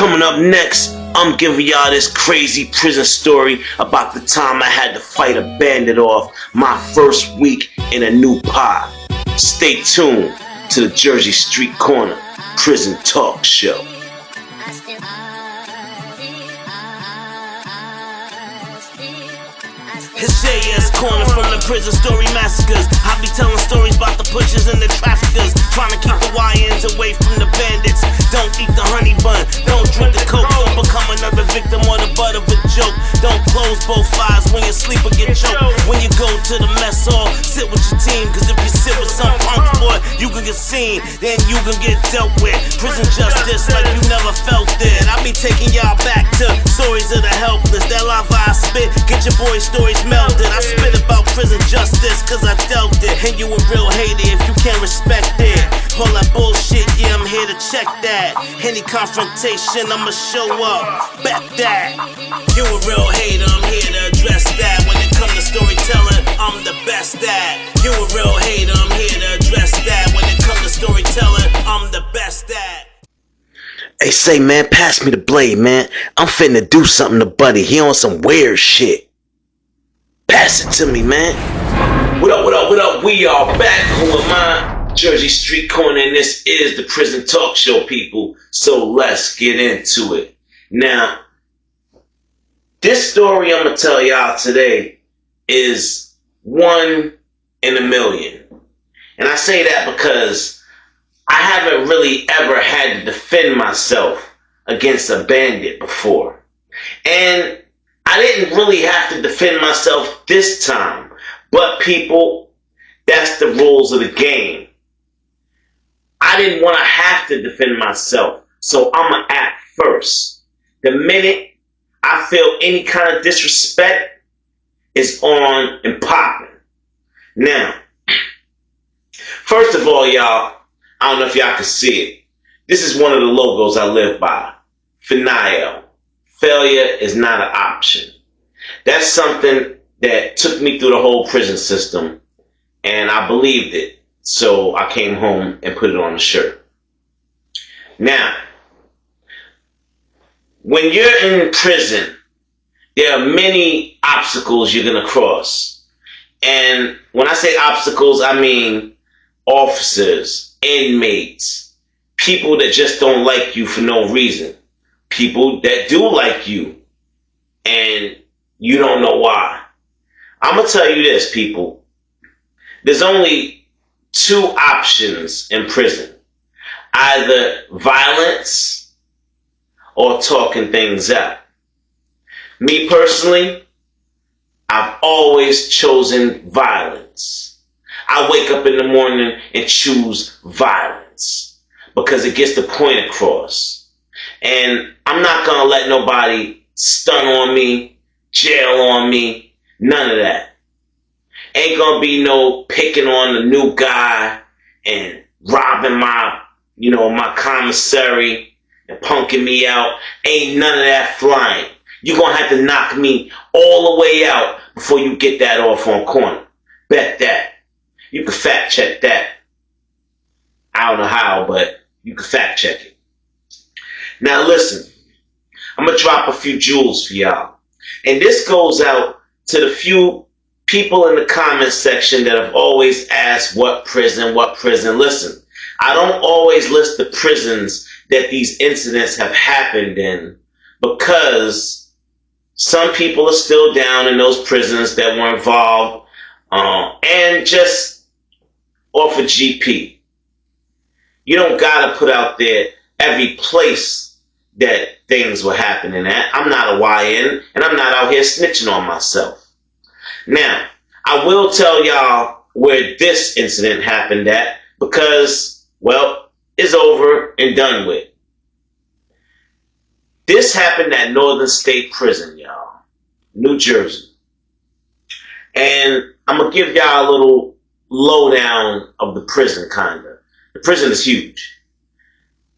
Coming up next, I'm giving y'all this crazy prison story about the time I had to fight a bandit off my first week in a new pod. Stay tuned to the Jersey Street Corner Prison Talk Show. It's JS Corner from the prison story massacres. I be telling stories about the pushers and the traffickers, trying to keep the YNs away from the bandits. Don't eat the honey bun, don't drink the coke, don't become another victim or the butt of a joke. Don't close both eyes when you sleep or get choked. When you go to the mess hall, sit with your team, cause if you sit with some punk boy, you can get seen, then you can get dealt with. Prison justice like you never felt it. I be taking y'all back to stories of the helpless. That lava I spit, get your boys' stories melted. I spit about prison justice cause I dealt it. And you a real hater if you can't respect it. All that bullshit, yeah, I'm here to check that. Any confrontation, I'ma show up. Bet that. You a real hater, I'm here to address that. When it comes to storytelling, I'm the best at. You a real hater, I'm here to address that. When it comes to storytelling, I'm the best at. Hey, say, man, pass me the blade, man. I'm finna do something to Buddy. He on some weird shit. Pass it to me, man. What up, what up, what up? We are back. Who am I? Jersey Street Corner, and this is the Prison Talk Show, people. So let's get into it. Now, this story I'm gonna tell y'all today is one in a million. And I say that because I haven't really ever had to defend myself against a bandit before. And I didn't really have to defend myself this time. But people, that's the rules of the game. I didn't want to have to defend myself, so I'm going to act first. The minute I feel any kind of disrespect, it's on and popping. Now, first of all, y'all, I don't know if y'all can see it. This is one of the logos I live by. FNIL. Failure is not an option. That's something that took me through the whole prison system, and I believed it. So I came home and put it on the shirt. Now, when you're in prison, there are many obstacles you're going to cross. And when I say obstacles, I mean officers, inmates, people that just don't like you for no reason, people that do like you, and you don't know why. I'm going to tell you this, people. There's only two options in prison. Either violence or talking things out. Me personally, I've always chosen violence. I wake up in the morning and choose violence because it gets the point across. And I'm not going to let nobody stun on me, jail on me, none of that. Ain't gonna be no picking on the new guy and robbing my commissary and punking me out. Ain't none of that flying. You're gonna have to knock me all the way out before you get that off on corner. Bet that. You can fact check that. I don't know how, but you can fact check it. Now listen, I'm gonna drop a few jewels for y'all. And this goes out to the few people in the comments section that have always asked what prison. Listen, I don't always list the prisons that these incidents have happened in because some people are still down in those prisons that were involved and just off a GP. You don't gotta put out there every place that things were happening at. I'm not a YN and I'm not out here snitching on myself. Now, I will tell y'all where this incident happened at because, well, it's over and done with. This happened at Northern State Prison, y'all. New Jersey. And I'm going to give y'all a little lowdown of the prison, kind of. The prison is huge.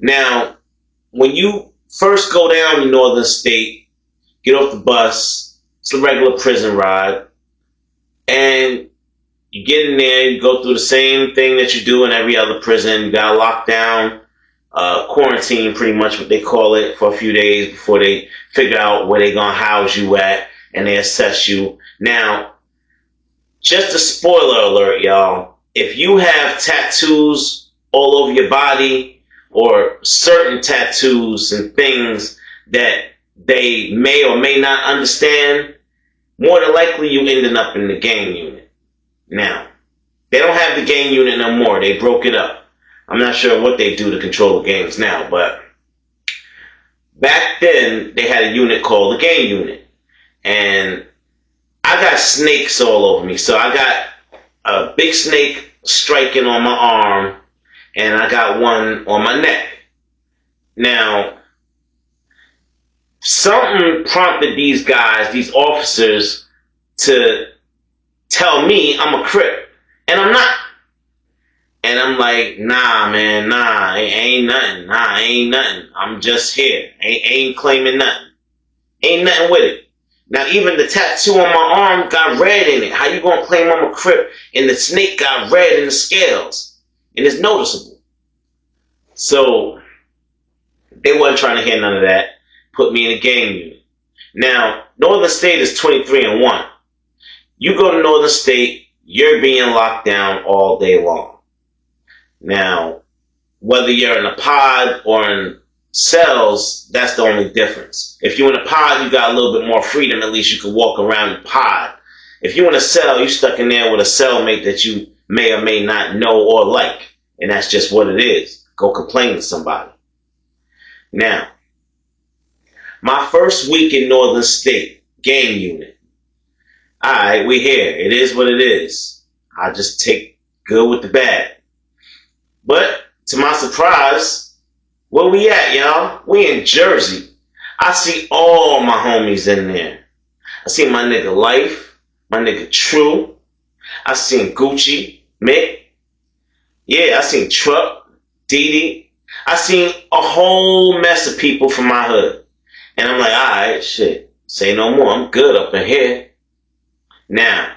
Now, when you first go down to Northern State, get off the bus, it's a regular prison ride. And you get in there, you go through the same thing that you do in every other prison. You got to lock down quarantine, pretty much what they call it, for a few days before they figure out where they're going to house you at and they assess you. Now, just a spoiler alert, y'all. If you have tattoos all over your body or certain tattoos and things that they may or may not understand, more than likely you ending up in the gang unit. Now, they don't have the gang unit no more. They broke it up. I'm not sure what they do to control the gangs now, but back then they had a unit called the gang unit. And I got snakes all over me. So I got a big snake striking on my arm, and I got one on my neck. Now, something prompted these guys, these officers, to tell me I'm a Crip, and I'm not. And I'm like, nah, man, nah, ain't nothing. Nah, ain't nothing. I'm just here. Ain't claiming nothing. Ain't nothing with it. Now, even the tattoo on my arm got red in it. How you gonna claim I'm a Crip and the snake got red in the scales? And it's noticeable. So, they wasn't trying to hear none of that. Put me in a gang unit. Now, Northern State is 23-1. You go to Northern State, you're being locked down all day long. Now, whether you're in a pod or in cells, that's the only difference. If you're in a pod, you got a little bit more freedom. At least you can walk around the pod. If you're in a cell, you're stuck in there with a cellmate that you may or may not know or like. And that's just what it is. Go complain to somebody. Now, my first week in Northern State, gang unit. Alright, we here. It is what it is. I just take good with the bad. But, to my surprise, where we at, y'all? We in Jersey. I see all my homies in there. I see my nigga Life, my nigga True. I seen Gucci, Mick. Yeah, I seen Truck, Didi. I seen a whole mess of people from my hood. And I'm like, alright, shit. Say no more. I'm good up in here. Now,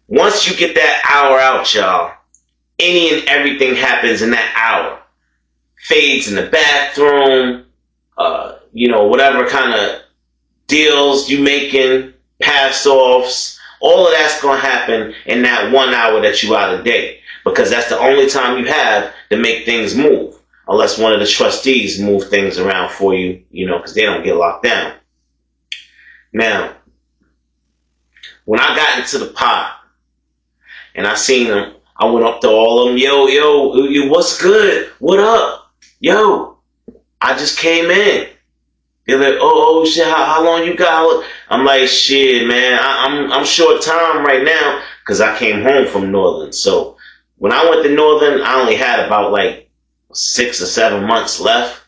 once you get that hour out, y'all, any and everything happens in that hour. Fades in the bathroom, whatever kind of deals you making, pass-offs, all of that's going to happen in that 1 hour that you out of day. Because that's the only time you have to make things move. Unless one of the trustees move things around for you, because they don't get locked down. Now, when I got into the pod and I seen them, I went up to all of them. Yo, what's good? What up? Yo, I just came in. They're like, oh shit, how long you got? I'm like, shit, man, I'm short time right now because I came home from Northern. So when I went to Northern, I only had about like 6 or 7 months left.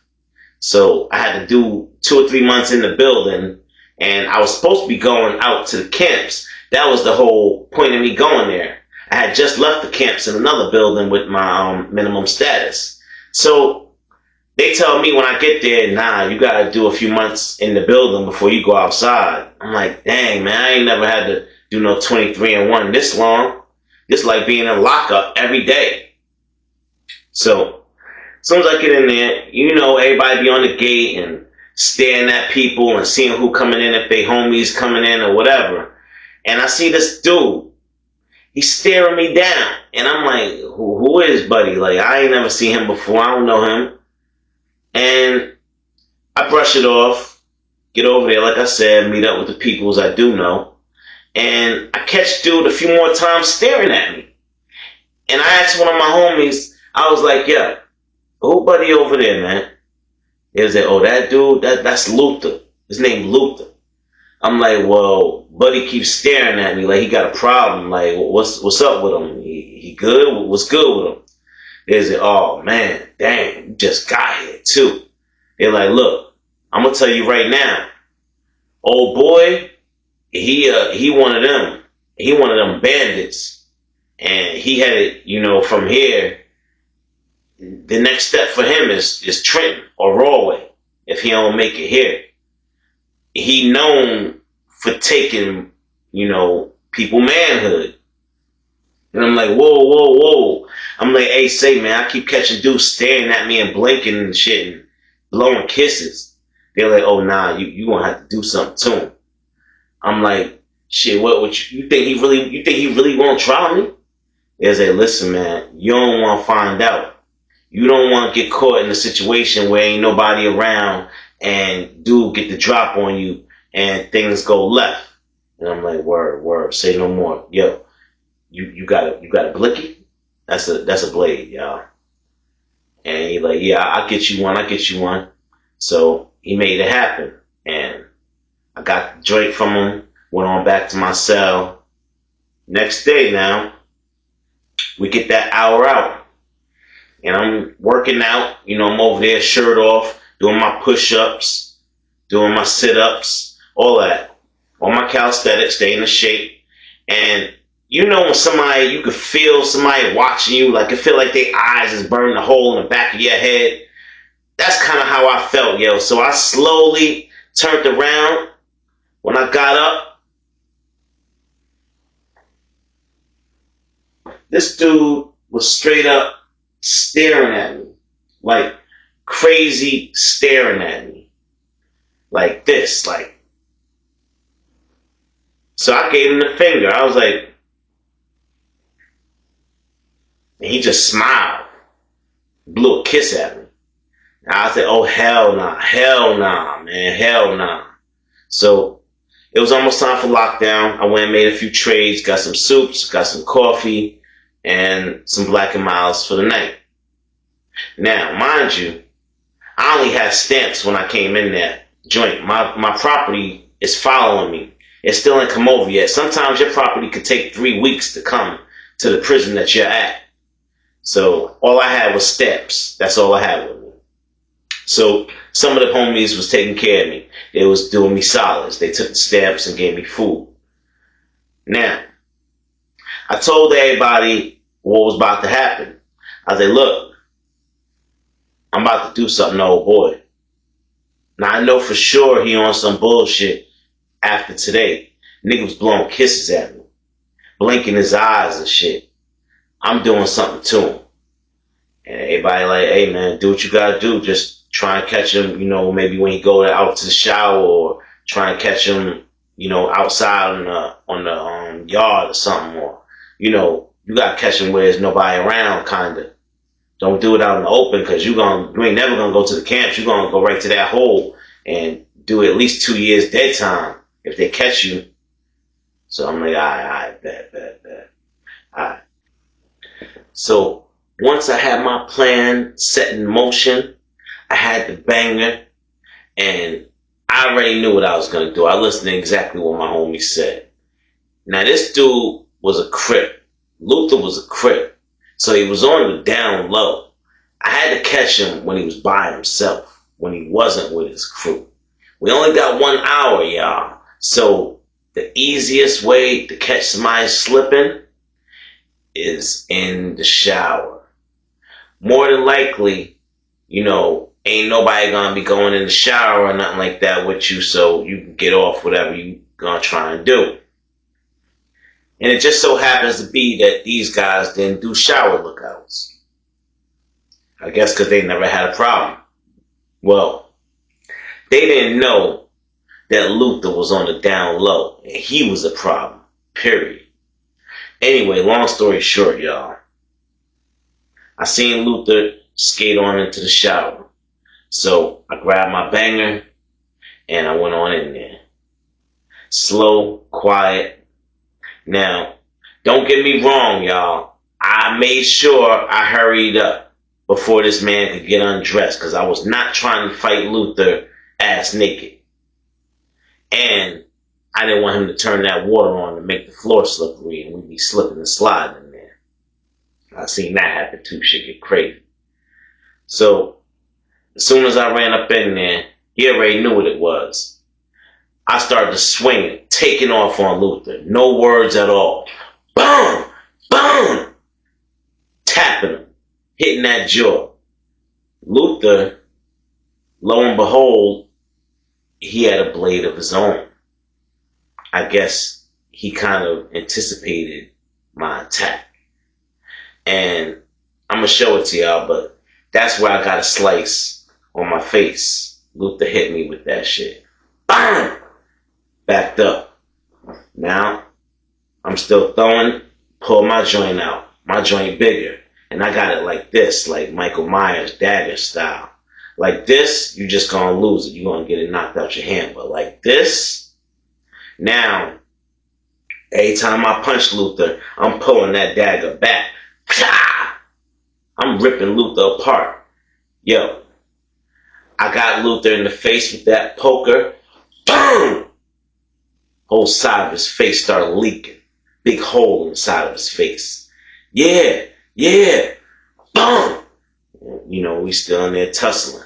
So I had to do 2 or 3 months in the building, and I was supposed to be going out to the camps. That was the whole point of me going there. I had just left the camps in another building with my minimum status. So they tell me when I get there, nah, you gotta do a few months in the building before you go outside. I'm like, dang, man, I ain't never had to do no 23-1 this long. It's like being in lockup every day. So as soon as I get in there, everybody be on the gate and staring at people and seeing who coming in, if they homies coming in or whatever. And I see this dude. He's staring me down. And I'm like, who is buddy? Like, I ain't never seen him before. I don't know him. And I brush it off, get over there, like I said, meet up with the peoples I do know. And I catch dude a few more times staring at me. And I asked one of my homies, I was like, yeah, who buddy over there, man? He was like, oh, that dude, that's Luther. His name Luther. I'm like, well, buddy keeps staring at me like he got a problem. Like, what's up with him? He good? What's good with him? Is it? Oh man, dang, you just got here too. They're like, look, I'm gonna tell you right now, old boy, he one of them. He one of them bandits, and he had it. From here, the next step for him is Trenton or Rawway if he don't make it here. He known for taking, people manhood. And I'm like, whoa. I'm like, hey, say, man, I keep catching dudes staring at me and blinking and shit and blowing kisses. They're like, oh, nah, you gonna have to do something to him. I'm like, shit, what you think he really won't try me? They say, listen, man, you don't want to find out. You don't want to get caught in a situation where ain't nobody around and dude get the drop on you and things go left. And I'm like, word, say no more. Yo, you got a blicky? That's a blade, y'all. And he like, yeah, I'll get you one. So he made it happen. And I got the joint from him, went on back to my cell. Next day now, we get that hour out. And I'm working out, I'm over there, shirt off, doing my push-ups, doing my sit-ups, all that. All my calisthenics, staying in shape. And when somebody, you could feel somebody watching you, like it feel like their eyes is burning a hole in the back of your head. That's kind of how I felt, yo. So I slowly turned around. When I got up, this dude was straight up staring at me. Like crazy staring at me. Like this, like. So I gave him the finger. I was like, and he just smiled. Blew a kiss at me. And I said, oh, hell nah, man, hell nah. So it was almost time for lockdown. I went and made a few trades, got some soups, got some coffee, and some Black and Milds for the night. Now, mind you, I only had stamps when I came in there. Joint, my property is following me. It's still ain't come over yet. Sometimes your property could take 3 weeks to come to the prison that you're at. So all I had was stamps. That's all I had with me. So some of the homies was taking care of me. They was doing me solids. They took the stamps and gave me food. Now, I told everybody what was about to happen. I said, look, I'm about to do something to old boy. Now I know for sure he on some bullshit. After today, nigga was blowing kisses at me, blinking his eyes and shit. I'm doing something to him. And everybody like, hey man, do what you gotta do. Just try and catch him, maybe when he go out to the shower, or try and catch him, outside on the yard or something, or, you gotta catch him where there's nobody around, kinda. Don't do it out in the open, cause you ain't never gonna go to the camps. You gonna go right to that hole and do at least 2 years dead time if they catch you. So I'm like, all right, bet. All right. So once I had my plan set in motion, I had the banger, and I already knew what I was going to do. I listened to exactly what my homie said. Now, this dude was a crip. Luther was a crip. So he was on the down low. I had to catch him when he was by himself, when he wasn't with his crew. We only got 1 hour, y'all. So the easiest way to catch somebody slipping is in the shower. More than likely, ain't nobody gonna be going in the shower or nothing like that with you, so you can get off whatever you gonna try and do. And it just so happens to be that these guys didn't do shower lookouts. I guess because they never had a problem. Well, they didn't know that Luther was on the down low, and he was a problem, period. Anyway, long story short, y'all. I seen Luther skate on into the shower. So I grabbed my banger, and I went on in there. Slow, quiet. Now, don't get me wrong, y'all. I made sure I hurried up before this man could get undressed, because I was not trying to fight Luther ass naked. And I didn't want him to turn that water on to make the floor slippery, and we'd be slipping and sliding in there. I seen that happen too. Shit get crazy. So as soon as I ran up in there, he already knew what it was. I started to swing it, taking off on Luther. No words at all. Boom! Boom! Tapping him. Hitting that jaw. Luther, lo and behold, he had a blade of his own. I guess he kind of anticipated my attack. And I'm gonna show it to y'all, but that's where I got a slice on my face. Luther hit me with that shit. Bam! Backed up. Now, I'm still throwing, pull my joint out. My joint bigger. And I got it like this, like Michael Myers, dagger style. Like this, you just gonna lose it. You're gonna get it knocked out your hand. But like this, now, every time I punch Luther, I'm pulling that dagger back. I'm ripping Luther apart. Yo, I got Luther in the face with that poker. Boom! Whole side of his face started leaking. Big hole inside of his face. Yeah. Boom! You know, we still in there tussling.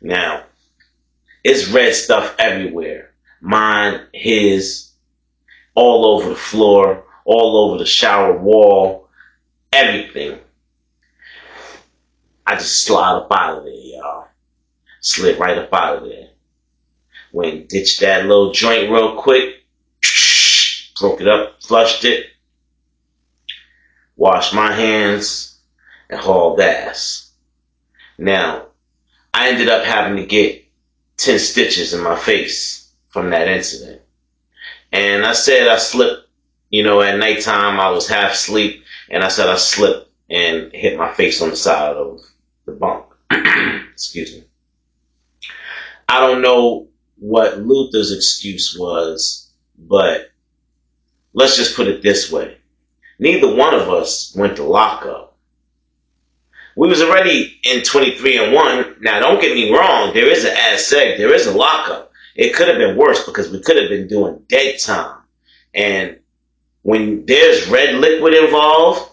Now, it's red stuff everywhere. Mine, his, all over the floor, all over the shower wall, everything. I just slid up out of there, y'all. Slid right up out of there. Went, ditched that little joint real quick. Broke it up, flushed it. Washed my hands and hauled ass. Now, I ended up having to get 10 stitches in my face from that incident. And I said I slipped, at nighttime I was half asleep, and I said I slipped and hit my face on the side of the bunk. Excuse me. I don't know what Luther's excuse was, but let's just put it this way. Neither one of us went to lockup. We was already in 23-1. Now, don't get me wrong. There is an ad seg. There is a lockup. It could have been worse because we could have been doing dead time. And when there's red liquid involved,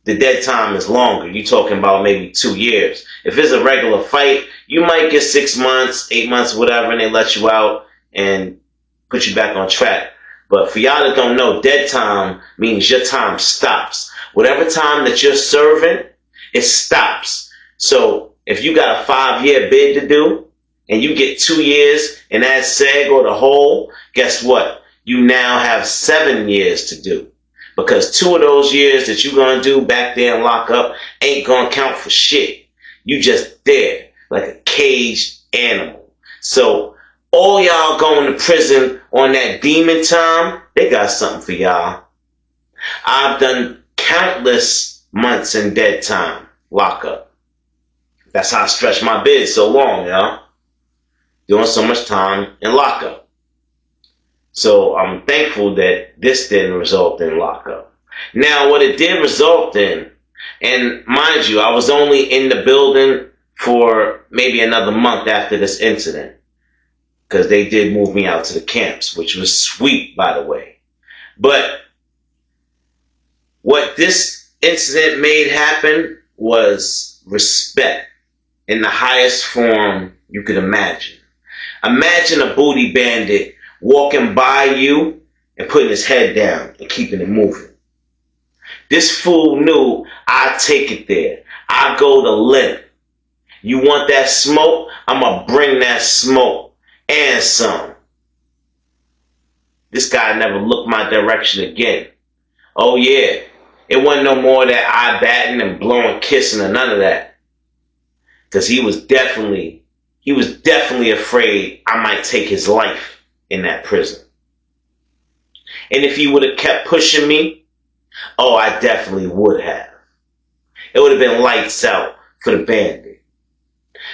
the dead time is longer. You're talking about maybe 2 years. If it's a regular fight, you might get 6 months, 8 months, whatever, and they let you out and put you back on track. But for y'all that don't know, dead time means your time stops. Whatever time that you're serving, it stops. So if you got a 5-year bid to do and you get 2 years in that seg or the hole, guess what? You now have 7 years to do. Because 2 of those years that you're going to do back there and lock up ain't going to count for shit. You just there like a caged animal. So all y'all going to prison on that demon time, they got something for y'all. I've done countless months in dead time, lockup. That's how I stretched my bid so long, y'all. Doing so much time in lockup. So I'm thankful that this didn't result in lockup. Now, what it did result in, and mind you, I was only in the building for maybe another month after this incident. Because they did move me out to the camps, which was sweet, by the way. But what this incident made happen was respect in the highest form you could imagine. Imagine a booty bandit walking by you and putting his head down and keeping it moving. This fool knew I'd take it there. I'd go the length. You want that smoke? I'm going to bring that smoke. And some. This guy never looked my direction again. Oh yeah, it wasn't no more that eye batting and blowing kissing or none of that. Because he was definitely afraid I might take his life in that prison. And if he would have kept pushing me, oh, I definitely would have. It would have been lights out for the bandit.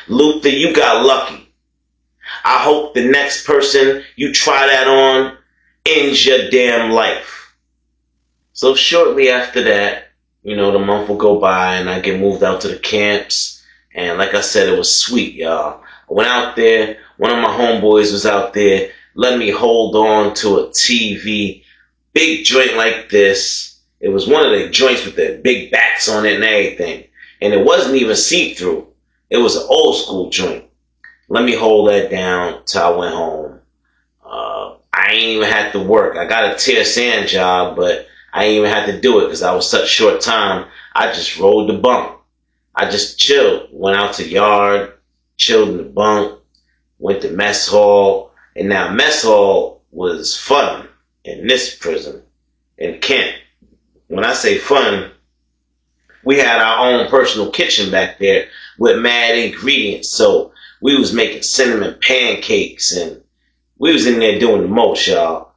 Luther, you got lucky. I hope the next person you try that on ends your damn life. So shortly after that, the month will go by and I get moved out to the camps. And like I said, it was sweet, y'all. I went out there. One of my homeboys was out there. Let me hold on to a TV. Big joint like this. It was one of the joints with the big backs on it and everything. And it wasn't even see-through. It was an old school joint. Let me hold that down till I went home. I ain't even had to work. I got a tear sand job, but I ain't even had to do it because I was such short time. I just rolled the bunk. I just chilled. Went out to the yard, chilled in the bunk, went to mess hall. And now mess hall was fun in this prison in Kent. When I say fun, we had our own personal kitchen back there with mad ingredients. So we was making cinnamon pancakes and we was in there doing the most, y'all.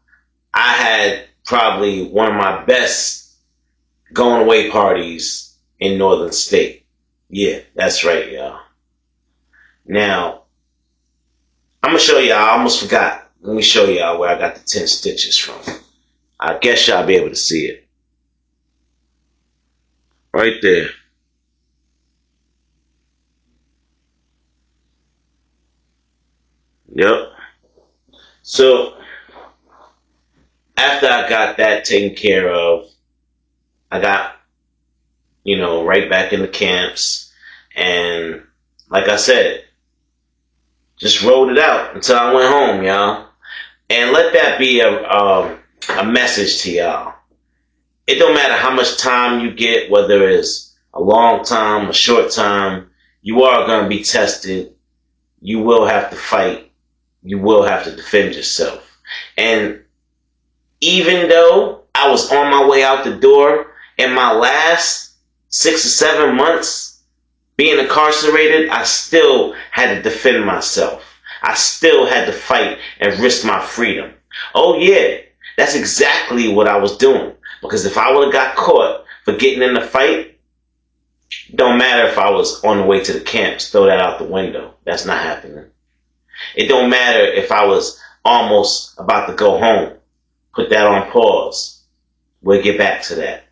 I had probably one of my best going away parties in Northern State. Yeah, that's right, y'all. Now, I'm going to show y'all. I almost forgot. Let me show y'all where I got the 10 stitches from. I guess y'all be able to see it. Right there. Yep. So, after I got that taken care of, I got, right back in the camps. And like I said, just rolled it out until I went home, y'all. And let that be a message to y'all. It don't matter how much time you get, whether it's a long time, a short time, you are going to be tested. You will have to fight. You will have to defend yourself. And even though I was on my way out the door in my last 6 or 7 months being incarcerated, I still had to defend myself. I still had to fight and risk my freedom. Oh yeah, that's exactly what I was doing. Because if I would have got caught for getting in the fight, it don't matter if I was on the way to the camps, throw that out the window. That's not happening. It don't matter if I was almost about to go home. Put that on pause. We'll get back to that.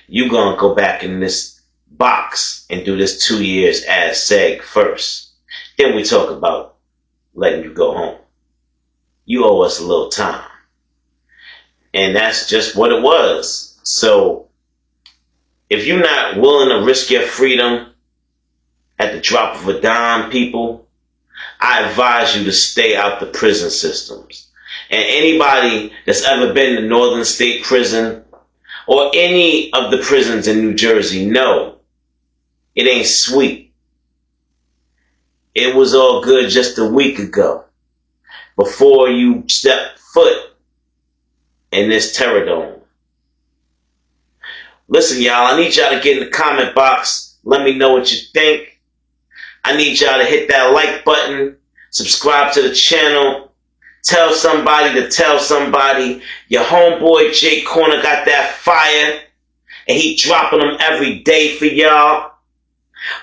You gonna go back in this box and do this 2 years as SEG first. Then we talk about letting you go home. You owe us a little time. And that's just what it was. So, if you're not willing to risk your freedom at the drop of a dime, people, I advise you to stay out the prison systems. And anybody that's ever been to Northern State Prison or any of the prisons in New Jersey know it ain't sweet. It was all good just a week ago before you stepped foot in this terror dome. Listen, y'all, I need y'all to get in the comment box. Let me know what you think. I need y'all to hit that like button, subscribe to the channel, tell somebody to tell somebody. Your homeboy Jay Corner got that fire, and he dropping them every day for y'all.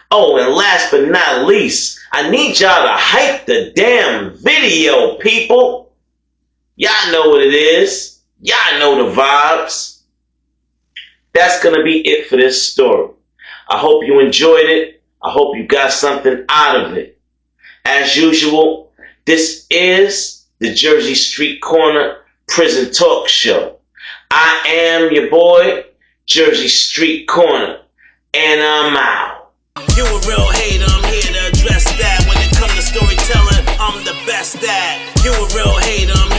Oh, and last but not least, I need y'all to hype the damn video, people. Y'all know what it is. Y'all know the vibes. That's going to be it for this story. I hope you enjoyed it. I hope you got something out of it. As usual, this is the Jersey Street Corner Prison Talk Show. I am your boy, Jersey Street Corner, and I'm out. You a real hater, I'm here to address that. When it comes to storytelling, I'm the best at. You a real hater, I'm